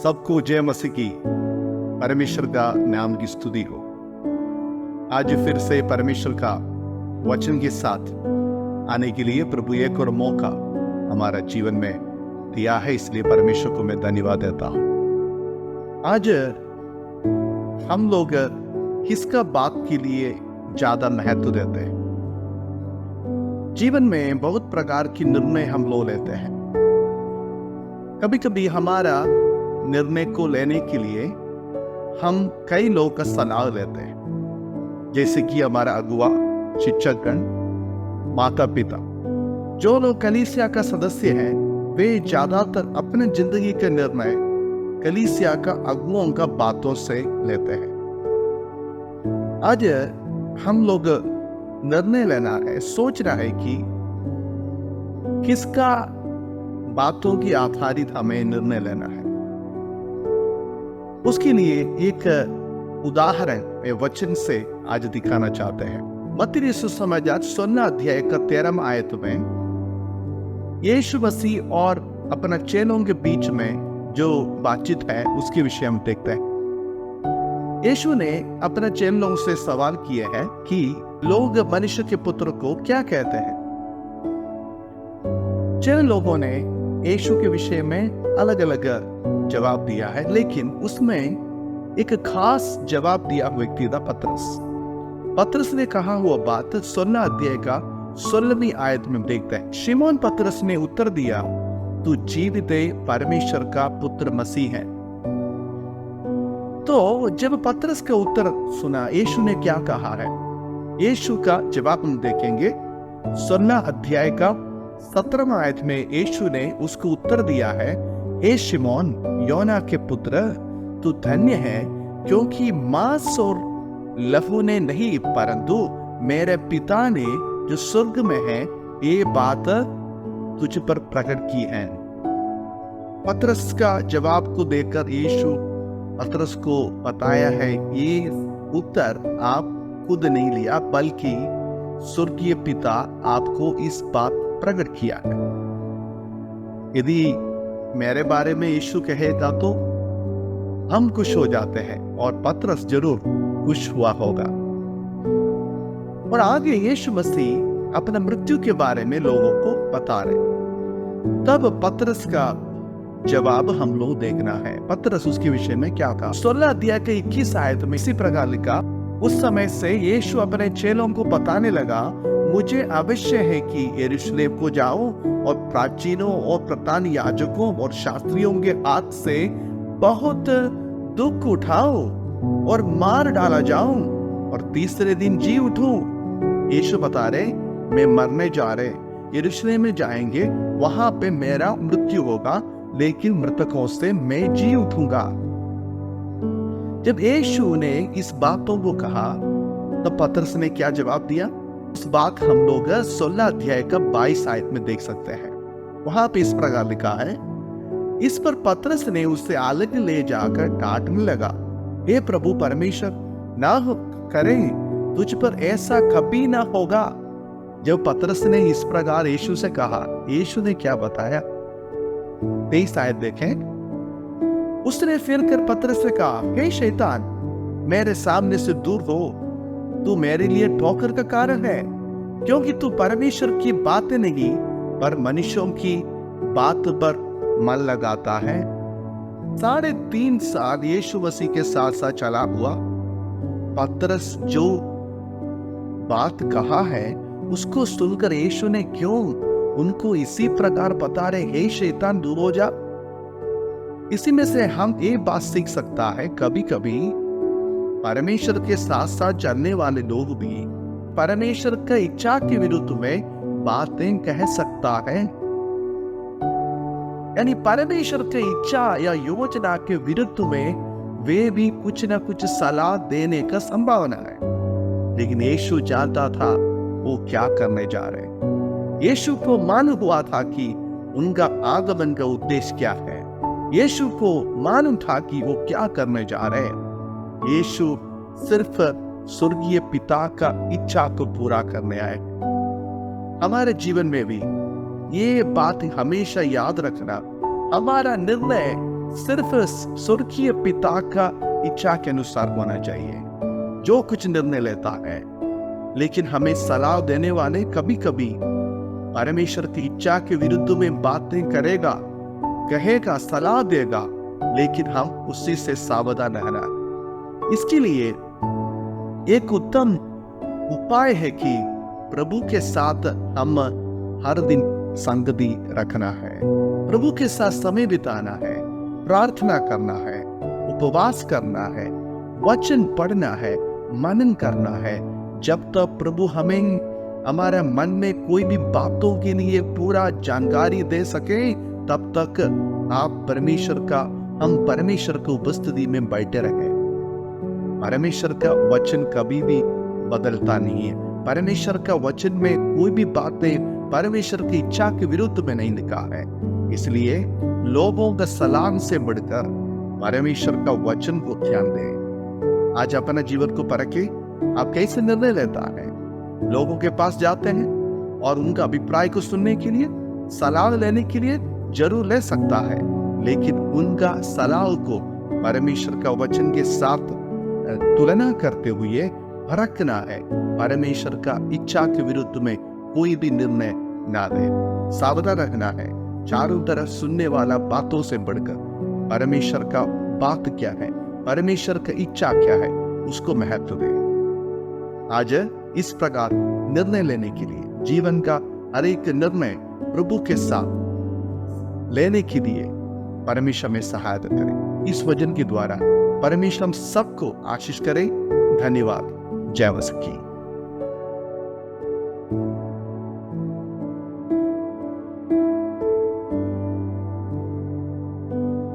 सबको जय मसीह की। परमेश्वर का नाम की स्तुति हो। आज फिर से परमेश्वर का वचन के साथ आने के लिए प्रभु एक और मौका हमारा जीवन में दिया है, इसलिए परमेश्वर को मैं धन्यवाद देता हूं। आज हम लोग किसका बात के लिए ज्यादा महत्व देते हैं? जीवन में बहुत प्रकार की निर्णय हम लोग लेते हैं। कभी कभी हमारा निर्णय को लेने के लिए हम कई लोगों का सलाह लेते हैं, जैसे कि हमारा अगुआ, शिक्षकगण, माता पिता। जो लोग कलीसिया का सदस्य हैं वे ज्यादातर अपने जिंदगी के निर्णय कलीसिया का अगुओं का बातों से लेते हैं। आज हम लोग निर्णय लेना है, सोचना है कि किसका बातों की आधारित हमें निर्णय लेना है। उसके लिए एक उदाहरण वचन से आज दिखाना चाहते हैं। मत्ती सुसमाचार 16 अध्याय का 13 आयत में यीशु मसीह और अपना चेलों के बीच में जो बातचीत है उसके विषय हम देखते हैं। यीशु ने अपने चेलों से सवाल किए हैं कि लोग मनुष्य के पुत्र को क्या कहते हैं। चेल लोगों ने यीशु के विषय में अलग अलग जवाब दिया है, लेकिन उसमें एक खास जवाब दिया व्यक्ति था पतरस ने कहा हुआ बात 16 अध्याय का 16वीं आयत में देखते हैं। शिमोन पतरस ने उत्तर दिया, तू जीवित परमेश्वर का पुत्र मसीह है। तो जब पतरस का उत्तर सुना, यीशु ने क्या कहा है? यीशु का जवाब हम देखेंगे। 16 अध्याय का 17वां आयत में यीशु ने उसको उत्तर दिया है, हे शिमोन योना के पुत्र, तू धन्य है, क्योंकि मांस और लहू ने नहीं, परंतु मेरे पिता ने जो स्वर्ग में है ये बात तुझ पर प्रकट की है। पतरस का जवाब को देखकर यीशु पतरस को बताया है, ये उत्तर आप खुद नहीं लिया, बल्कि स्वर्गीय पिता आपको इस बात प्रकट किया है। यदि मेरे बारे में यीशु कहेगा तो हम खुश हो जाते हैं, और पतरस जरूर खुश हुआ होगा। और आगे यीशु मसीह अपना मृत्यु के बारे में लोगों को बता रहे। तब पतरस का जवाब हम लोग देखना है। पतरस उसके विषय में क्या कहा? 16 अध्याय के 21 आयत में इसी प्रकार लिखा, उस समय से यीशु अपने चेलों को बताने लगा, मुझे अवश्य है कि यरूशलेम को जाऊं और प्राचीनों और प्रधान याजकों और शास्त्रियों के हाथ से बहुत दुख उठाऊं और मार डाला जाऊं और तीसरे दिन जी उठूं। यीशु बता रहे, मैं मरने जा रहे, यरूशलेम में जाएंगे, वहां पे मेरा मृत्यु होगा, लेकिन मृतकों से मैं जी उठूंगा। जब यीशु ने इस बातों को कहा तब पतरस ने क्या जवाब दिया? उस बात हम लोग 16 अध्याय का 22 आयत में देख सकते हैं। वहां पे इस प्रकार लिखा है, इस पर पतरस ने उसे अलग ले जाकर डांटने लगा, हे प्रभु परमेश्वर, ना करे, तुझ पर ऐसा कभी ना होगा। जब पतरस ने इस प्रकार यीशु से कहा, यीशु ने क्या बताया? 23 आयत देखें। उसने फिर कर पतरस से कहा, हे शैतान, मेरे सामने से दूर हो, तू मेरे लिए ठोकर का कारण है, क्योंकि तू परमेश्वर की बातें नहीं पर मनुष्यों की बात पर मन लगाता है। 3.5 साल यीशु मसीह के साथ साथ चला हुआ पतरस जो बात कहा है उसको सुनकर यीशु ने क्यों उनको इसी प्रकार बता रहे, हे शैतान दूर हो जा। इसी में से हम ये बात सीख सकता है, कभी कभी परमेश्वर के साथ साथ चलने वाले लोग भी परमेश्वर का इच्छा के विरुद्ध में बातें कह सकता है। यानी परमेश्वर की इच्छा या योजना के विरुद्ध में वे भी कुछ ना कुछ सलाह देने का संभावना है। लेकिन यीशु जानता था वो क्या करने जा रहे। यीशु को मालूम हुआ था कि उनका आगमन का उद्देश्य क्या है। यीशु को मालूम था कि वो क्या करने जा रहे हैं। यीशु सिर्फ स्वर्गीय पिता का इच्छा को पूरा करने आए। हमारे जीवन में भी ये बात हमेशा याद रखना, हमारा निर्णय सिर्फ स्वर्गीय पिता का इच्छा के अनुसार होना चाहिए जो कुछ निर्णय लेता है। लेकिन हमें सलाह देने वाले कभी कभी परमेश्वर की इच्छा के विरुद्ध में बातें कहेगा, सलाह देगा, लेकिन हम उसी से सावधान रहना। इसके लिए एक उत्तम उपाय है कि प्रभु के साथ हम हर दिन संगति रखना है, प्रभु के साथ समय बिताना है, प्रार्थना करना है, उपवास करना है, वचन पढ़ना है, मनन करना है। जब तक प्रभु हमें हमारे मन में कोई भी बातों के लिए पूरा जानकारी दे सके, तब तक हम परमेश्वर की उपस्थिति में बैठे रहे। परमेश्वर का वचन कभी भी बदलता नहीं है। परमेश्वर का वचन में कोई भी बातें परमेश्वर की इच्छा के विरुद्ध में नहीं लिखा है। इसलिए लोगों का सलाह से बढ़कर परमेश्वर का वचन को ध्यान दें। आज अपना जीवन को परखे, आप कैसे निर्णय लेता है? लोगों के पास जाते हैं और उनका अभिप्राय को सुनने के लिए, सलाह लेने के लिए जरूर ले सकता है, लेकिन उनका सलाह को परमेश्वर का वचन के साथ तुलना करते हुए परखना है। परमेश्वर का इच्छा के विरुद्ध में कोई भी निर्णय ना ले। सावधान रहना है। चारों तरफ सुनने वाला बातों से बढ़कर परमेश्वर का बात क्या है, परमेश्वर का इच्छा क्या है, उसको महत्व दे। आज इस प्रकार निर्णय लेने के लिए, जीवन का हर एक निर्णय प्रभु के साथ लेने के लिए परमेश्वर में सहायता करें। इस वचन के द्वारा परमेश्वर हम सबको आशीष करे। धन्यवाद। जय मसीह की।